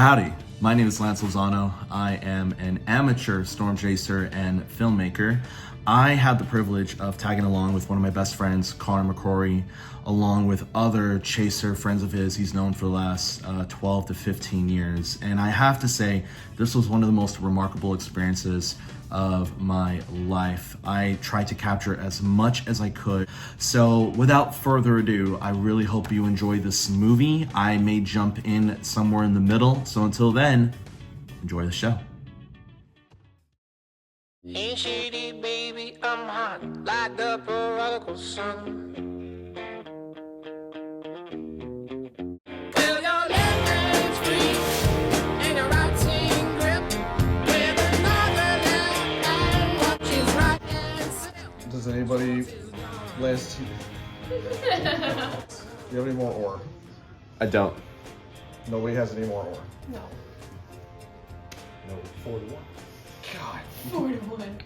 Howdy, my name is Lance Lozano. I am an amateur storm chaser and filmmaker. I had the privilege of tagging along with one of my best friends, Connor McCrory, along with other chaser friends of his he's known for the last 12 to 15 years. And I have to say, this was one of the most remarkable experiences of my life. I tried to capture as much as I could. So without further ado, I really hope you enjoy this movie. I may jump in somewhere in the middle. So until then, enjoy the show. Ain't shady, baby, I'm hot like the prodigal son. Well, your left hand's free and your right hand grip with another left hand watches right hand slip. Does anybody last? Do you have any more ore? I don't. Nobody has any more ore. No. No, 41. God. 41.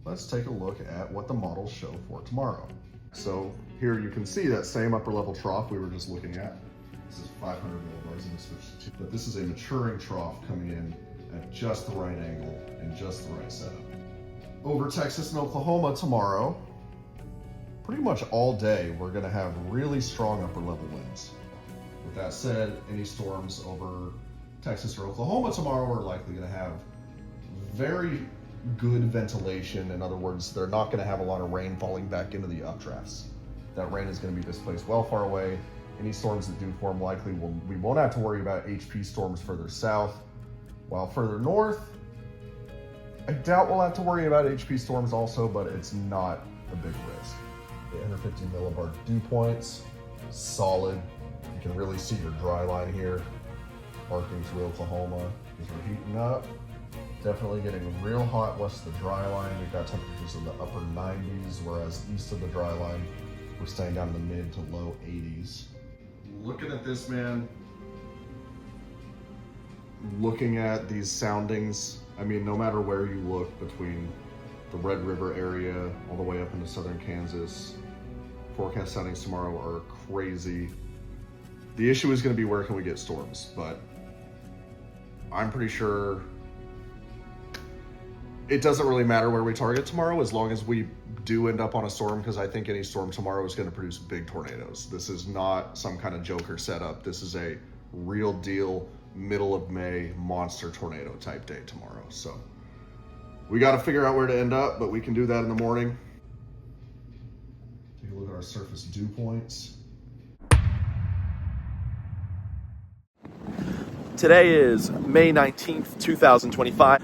Let's take a look at what the models show for tomorrow. So here you can see that same upper level trough we were just looking at. This is 500 millibars and switch to, but this is a maturing trough coming in at just the right angle and just the right setup. Over Texas and Oklahoma tomorrow, pretty much all day, we're gonna have really strong upper level winds. With that said, any storms over Texas or Oklahoma tomorrow are likely going to have very good ventilation. In other words, they're not going to have a lot of rain falling back into the updrafts. That rain is going to be displaced well far away. Any storms that do form likely we won't have to worry about HP storms further south. While further north, I doubt we'll have to worry about HP storms also, but it's not a big risk. 850 millibar dew points, solid. You can really see your dry line here. Arcing through Oklahoma as we're heating up. Definitely getting real hot west of the dry line. We've got temperatures in the upper 90s, whereas east of the dry line, we're staying down in the mid to low 80s. Looking at this, man, looking at these soundings, I mean, no matter where you look between the Red River area all the way up into southern Kansas, forecast soundings tomorrow are crazy. The issue is going to be where can we get storms, but I'm pretty sure it doesn't really matter where we target tomorrow as long as we do end up on a storm, because I think any storm tomorrow is going to produce big tornadoes. This is not some kind of joker setup. This is a real deal middle of May monster tornado type day tomorrow. So we got to figure out where to end up, but we can do that in the morning. Take a look at our surface dew points. Today is May 19th, 2025.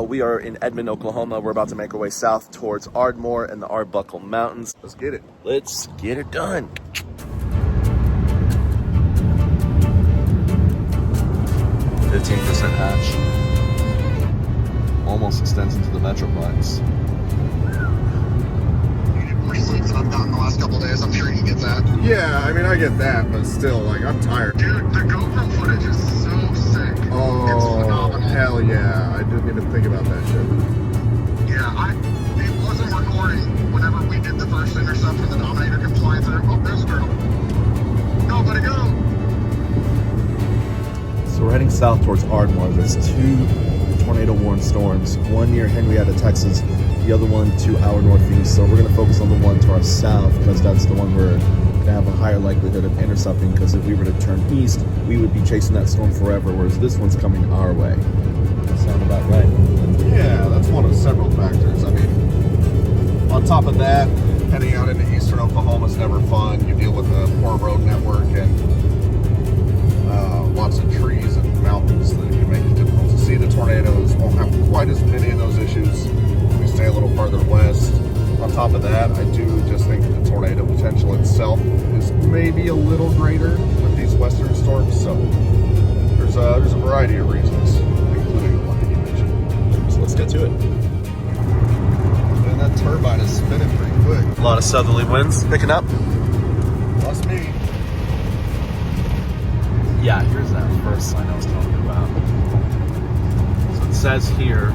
We are in Edmond, Oklahoma. We're about to make our way south towards Ardmore and the Arbuckle Mountains. Let's get it. Let's get it done. 15% hatch. Almost extends into the Metroplex. More sleep than I've gotten the last couple days. I'm sure you get that. Yeah, I mean, I get that, but still, like, I'm tired. Dude, the GoPro footage is so sick. Oh, it's phenomenal. hell yeah. I didn't even think about that shit. Yeah, it wasn't recording whenever we did the first intercept for the Dominator compliance. Oh, there's a girl. Go, buddy, go. So we're heading south towards Ardmore. There's two tornado-warned storms, one near Henrietta, Texas, the other one to our northeast. So we're going to focus on the one to our south because that's the one we're going to have a higher likelihood of intercepting, because if we were to turn east, we would be chasing that storm forever, whereas this one's coming our way. That sound about right? Yeah, that's one of several factors. I mean, on top of that, heading out into eastern Oklahoma is never fun. You deal with a poor road network and lots of trees and mountains that can make it difficult to see the tornadoes. Won't have quite as many of those issues if we stay a little farther west. On top of that, I do just think the tornado potential itself is maybe a little greater with these western storms. So there's a variety of reasons, including the one that you mentioned. So let's get to it. And that turbine is spinning pretty quick. A lot of southerly winds picking up. Must be. Yeah, here's that first sign I was talking about. So it says here,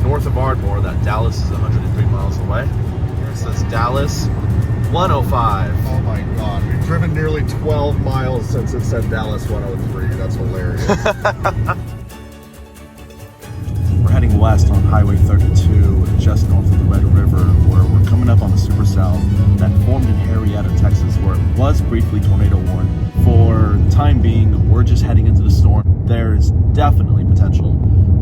north of Ardmore, that Dallas is 103 miles away. Here it says Dallas, 105. Oh my God, we've driven nearly 12 miles since it said Dallas 103. That's hilarious. We're heading west on Highway 32, just north of the Red River, where we're coming up on the supercell that formed in Henrietta, Texas, where it was briefly tornado warned. For the time being, we're just heading into the storm. There's definitely potential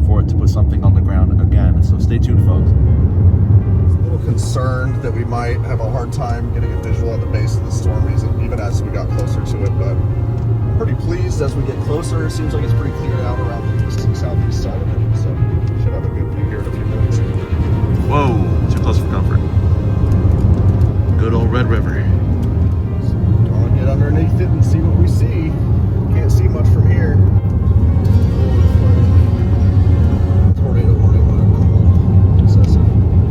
for it to put something on the ground again, so stay tuned, folks. A little concerned that we might have a hard time getting a visual at the base of the storm, even as we got closer to it, but I'm pretty pleased as we get closer. It seems like it's pretty cleared out around the east and southeast side of it, so should have a good view here in a few minutes. Whoa, too close for comfort. Good old Red River. So I'll get underneath it and see what we see. Can't see much from here. Tornado warning, what I'm called. Excessive.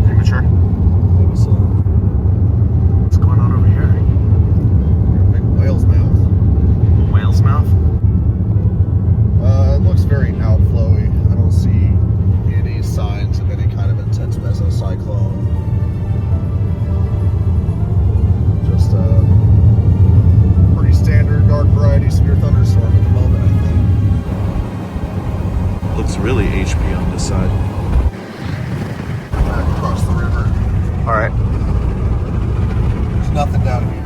Premature. Maybe so. What's going on over here? Big whale's mouth. A whale's mouth? It looks very outflowy. I don't see any signs of any kind of intense mesocyclone. Just a pretty standard garden variety severe thunderstorm at the moment, I think. Looks really HP on this side. Back across the river. All right. There's nothing down here.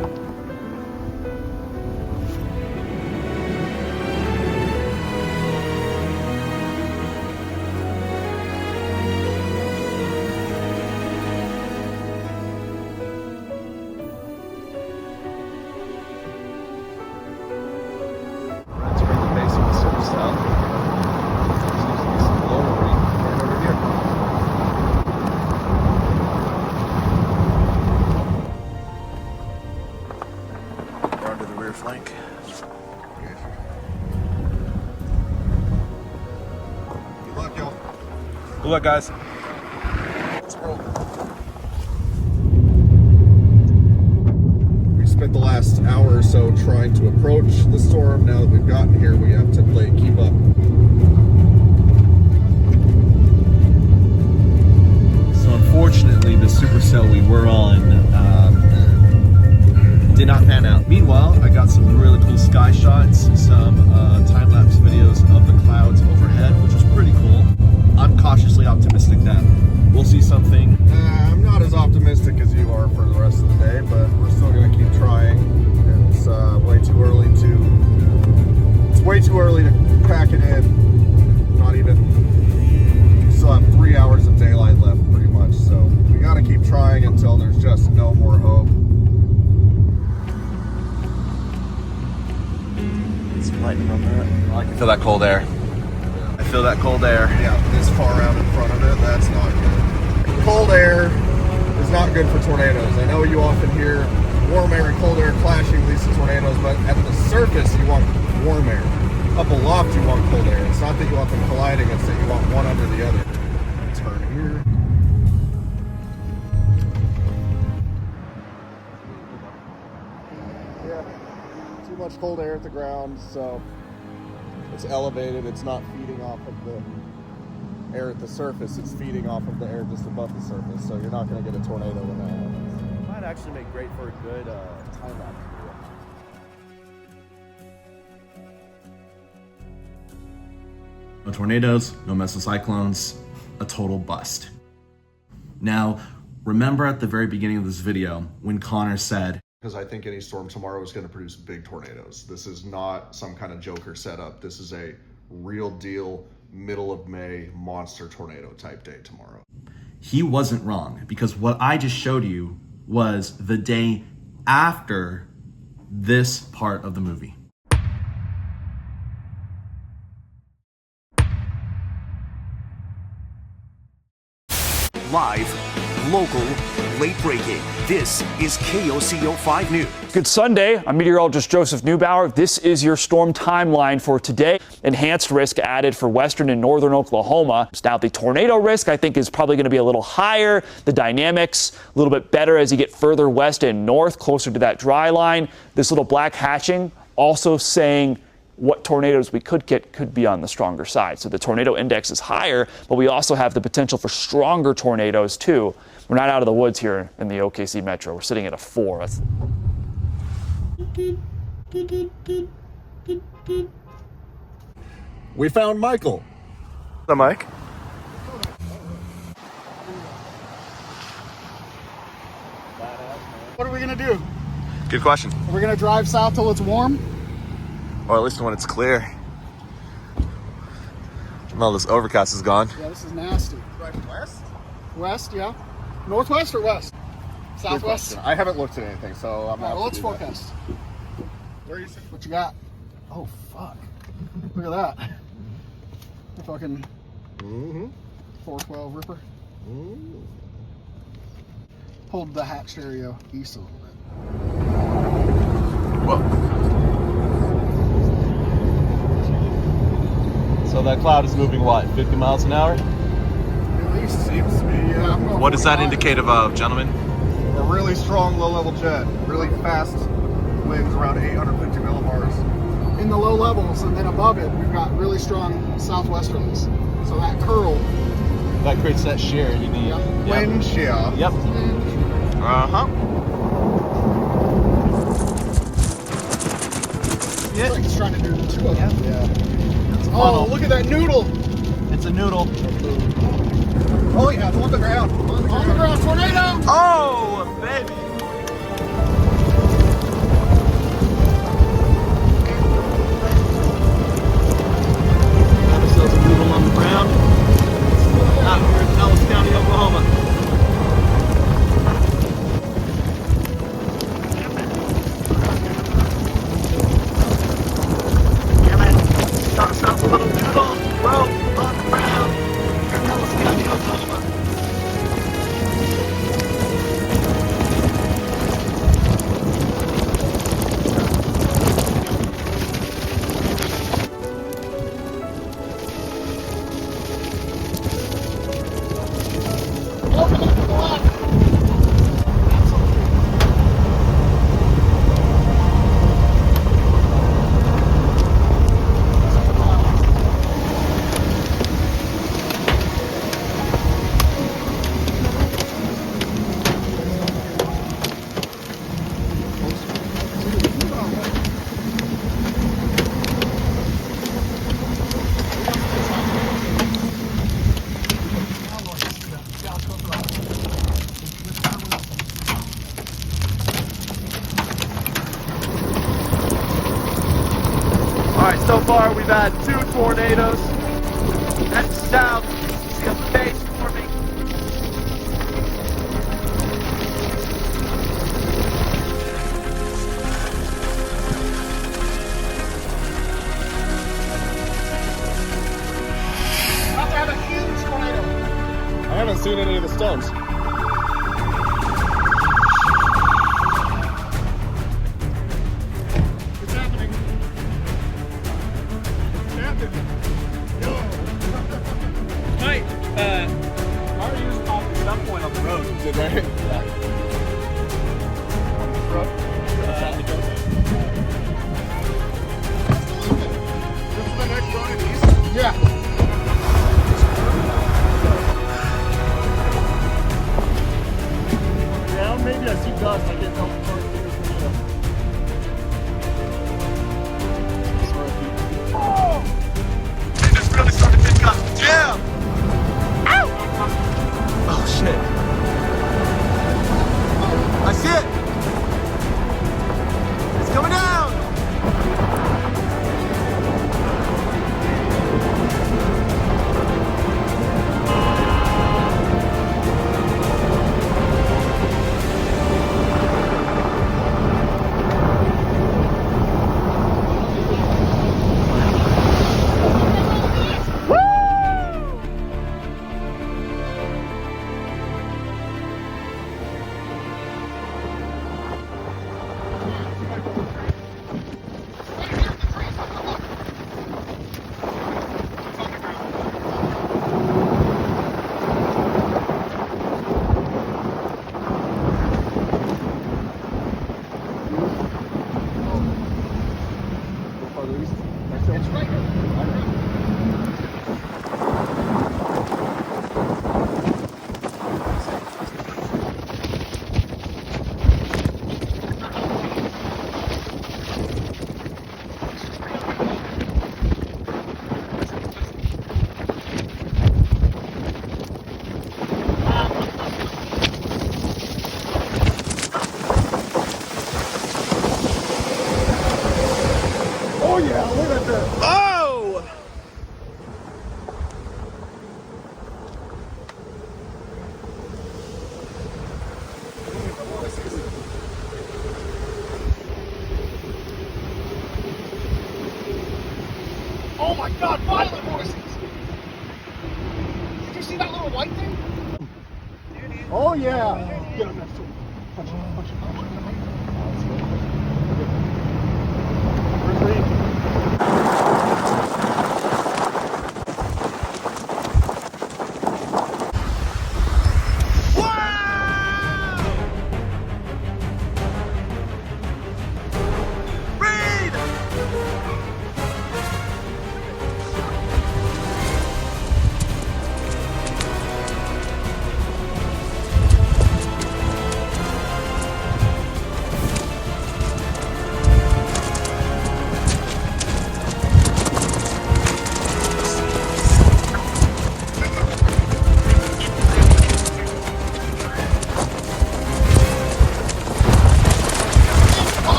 That's right, the base of the supercell. Seems to be some lowering right over here. We're under the rear flank. Good luck, y'all. Good luck, guys. Let's roll. We spent the last hour or so trying to approach the storm. Now that we've gotten here, we have to play keep up. So unfortunately, the supercell we were on did not pan out. Meanwhile, I got some really cool sky shots, some time-lapse videos of the clouds overhead, which was pretty cool. I'm cautiously optimistic that we'll see something. I'm not as optimistic as you are for the rest of the day, but we're still going to keep trying. It's way too early to pack it in. Not even. We still have 3 hours of daylight left, pretty much. So we got to keep trying until there's just no more hope. It's lightning on that. I can feel that cold air. I feel that cold air. Yeah, this far out in front of it, that's not good. Cold air is not good for tornadoes. I know you often hear warm air and cold air clashing leads to tornadoes, but at the surface you want warm air. Up aloft you want cold air. It's not that you want them colliding, it's that you want one under the other. Turn here. Yeah, too much cold air at the ground, so it's elevated. It's not feeding off of the air at the surface. It's feeding off of the air just above the surface, so you're not going to get a tornado when that happens. It might actually make great for a good time-lapse video. No tornadoes, no mesocyclones, a total bust. Now, remember at the very beginning of this video when Connor said, Because I think any storm tomorrow is going to produce big tornadoes. This is not some kind of Joker setup. This is a real deal, middle of May monster tornado type day tomorrow. he wasn't wrong, because what I just showed you was the day after this part of the movie. Live, local, late breaking. This is KOCO 5 News. Good Sunday. I'm meteorologist Joseph Neubauer. This is your storm timeline for today. Enhanced risk added for western and northern Oklahoma. Now, the tornado risk, I think, is probably going to be a little higher. The dynamics a little bit better as you get further west and north, closer to that dry line. This little black hatching also saying what tornadoes we could get could be on the stronger side. So the tornado index is higher, but we also have the potential for stronger tornadoes too. We're not out of the woods here in the OKC Metro. We're sitting at a 4. That's... We found Michael. The Mike. What are we gonna do? Good question. Are we gonna drive south till it's warm? Or at least when it's clear. Well, this overcast is gone. Yeah, this is nasty. Driving west? West, yeah. Northwest or west? Southwest? I haven't looked at anything, so I'm not. Well, let's forecast. Where are you sitting? What you got? Oh, fuck. Look at that. The fucking 412 Ripper. Hold the hatch stereo east a little bit. Whoa. So that cloud is moving what, 50 miles an hour? At least seems to be. Yeah. I'm going What is that 45. indicative of, gentlemen? A really strong low-level jet, really fast winds around 850 millibars. In the low levels and then above it, we've got really strong southwesterlies. So that curl. That creates that shear you need. Yep. Wind shear. Yep. Uh-huh. It's like he's trying to do two of them. Yeah. Oh, look at that noodle. It's a noodle. Oh yeah, it's on the ground. On the ground, tornado. Oh, baby. Got ourselves a noodle on the ground. Out here in Ellis County, Oklahoma. Alright, so far we've had 2 tornadoes. That's south. See a base forming. About to have a huge tornado. I haven't seen any of the stones. It's happening. It's happening. Mike, our used off at some point on the road. Did they? This is the next one in east? Yeah. down, maybe I see dust. I can't tell the first It just really started to pick up. Jam! Ow! Oh, shit. Oh my God, violent voices! Did you see that little white thing? Oh yeah! Get up next to him. Punch him, punch him.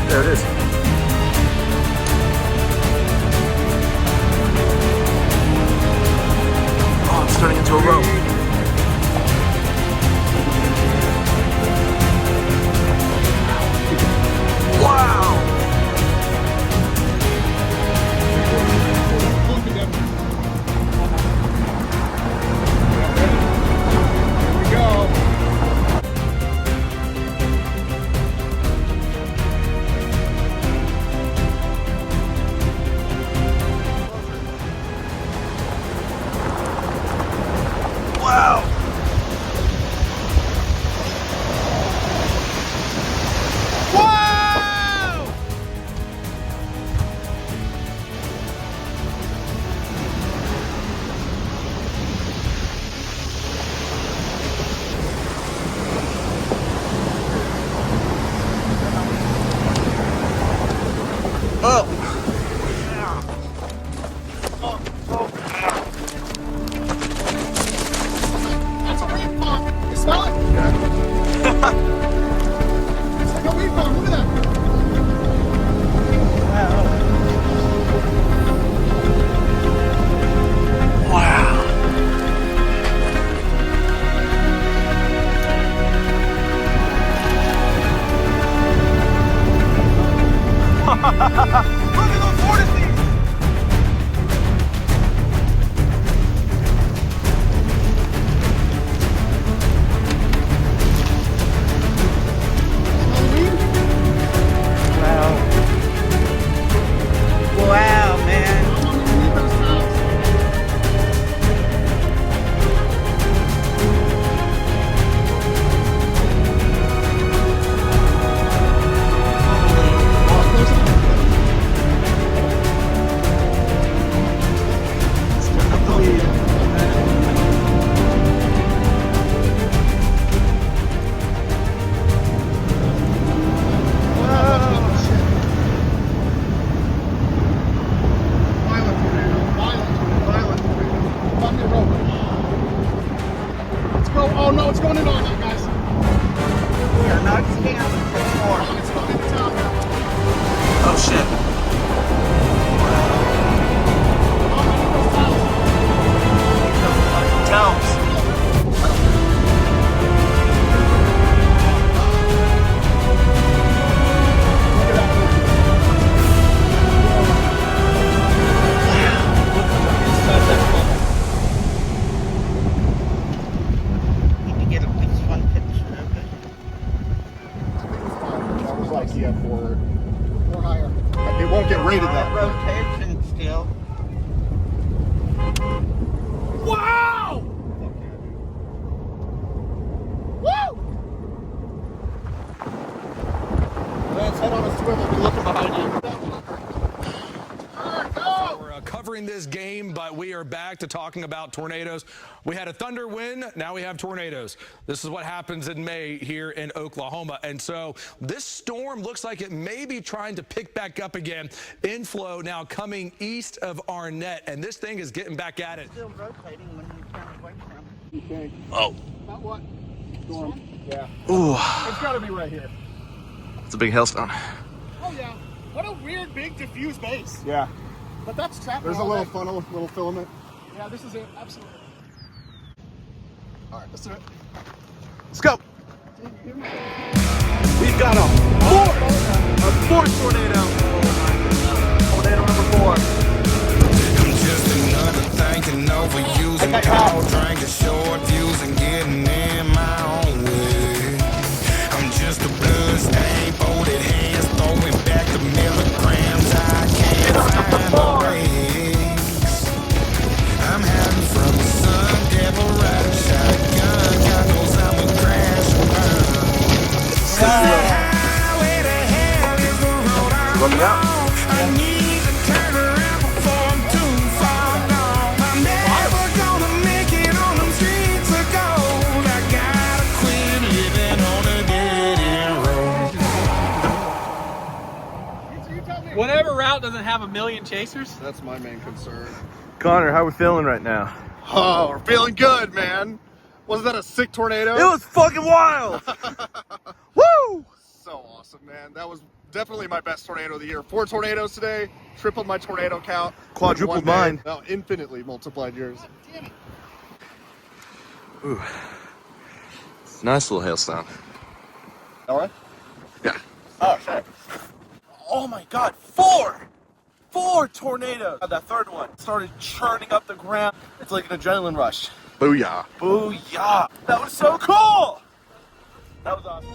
There it is. Oh, it's turning into a rope. Wow! Here we go. Wow! Wow! That's a weed bomb. You smell it? It's like a weed bomb. Look at that. Wow! Look at those vortices! Wow, man. Oh no, it's going into all that, guys. You're not Scantlin anymore. It's going into town now. Oh shit. Towns. Need to get a one picture of it. That was like, yeah, for or higher. It won't get rated that. Rotation still. Wow! Woo! Lance, head on a swivel. Be looking behind you. Go! covering this game, but we are back to talking about tornadoes. We had a thunder win, now we have tornadoes. This is what happens in May here in Oklahoma. And so this storm looks like it may be trying to pick back up again. Inflow now coming east of Arnett, and this thing is getting back at it. Still rotating when you turn away from it. Okay. Oh. About what? Storm? Yeah. Ooh. It's got to be right here. It's a big hailstone. Oh, yeah. What a weird, big, diffuse base. Yeah. But that's trapped. There's a little funnel, little filament. Yeah, this is it. Absolutely. All right, let's do it. Let's go. We've got a fourth tornado. Tornado number 4. I'm just another thinking overusing all trying to short views and getting in my own way. I'm just a blood stain, folded hands, throwing back the milligrams. I can't find my brakes. I'm hiding from the sun, devil riding shotgun. God knows I'm a crash around. Highway to hell is the road I'm on. I need to turn around before I'm too far gone. I'm never gonna make it on them streets of gold. I gotta quit living on a dead end road. Whatever route doesn't have a million chasers. That's my main concern. Connor, how we feeling right now? Oh, we're feeling good, man. Wasn't that a sick tornado? It was fucking wild. Woo! So awesome, man. That was definitely my best tornado of the year. 4 tornadoes today, tripled my tornado count. Quadrupled in one day. mine. No, infinitely multiplied yours. Ooh. Nice little hailstone. All right? Yeah. Oh, shit. Oh my God, 4 tornadoes. That third one started churning up the ground. It's like an adrenaline rush. Booyah. Booyah! That was so cool. That was awesome.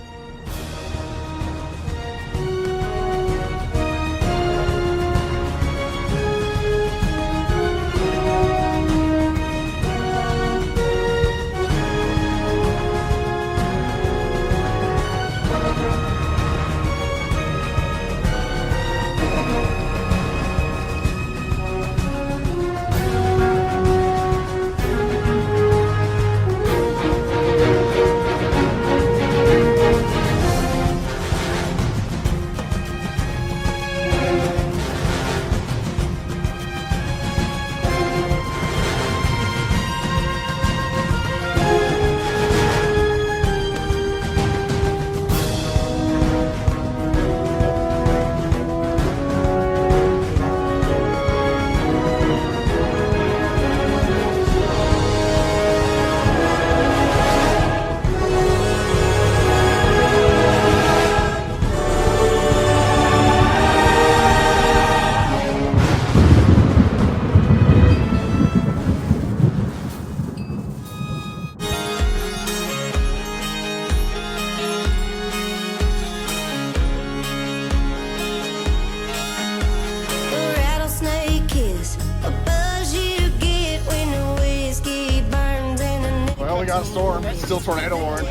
Well, we got a storm. Still tornado warned.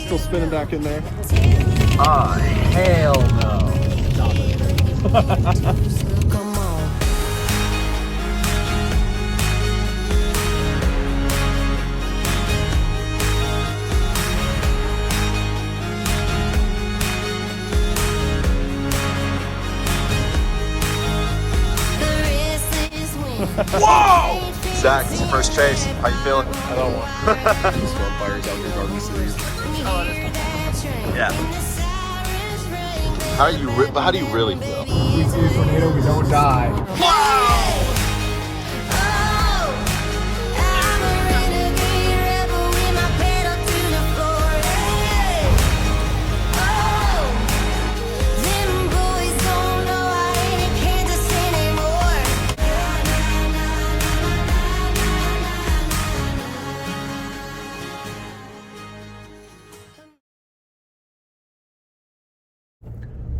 Still spinning back in there. Ah, hell no. Whoa! Zach, it's your first chase. How you feeling? I don't want these fires out your garden sleeve. Yeah. How do you really feel? We see a tornado, we don't die.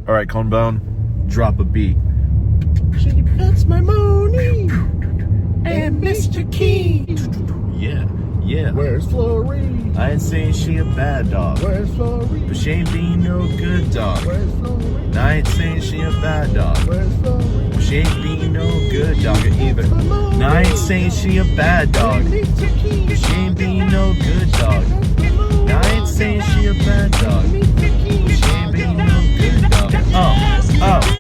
All right, Conebone, drop a beat. She puts my money and Mr. King. Yeah, yeah. Yeah. Where's Florine? I ain't saying she a bad dog, Where's Florine? but she ain't being no good dog. Where's Florine? I ain't saying she a bad dog, Where's Florine? but she ain't being no good dog either. Now I ain't saying she a bad dog, but she ain't being no good dog. Now I ain't saying she a bad dog, but she ain't being no good dog. Oh.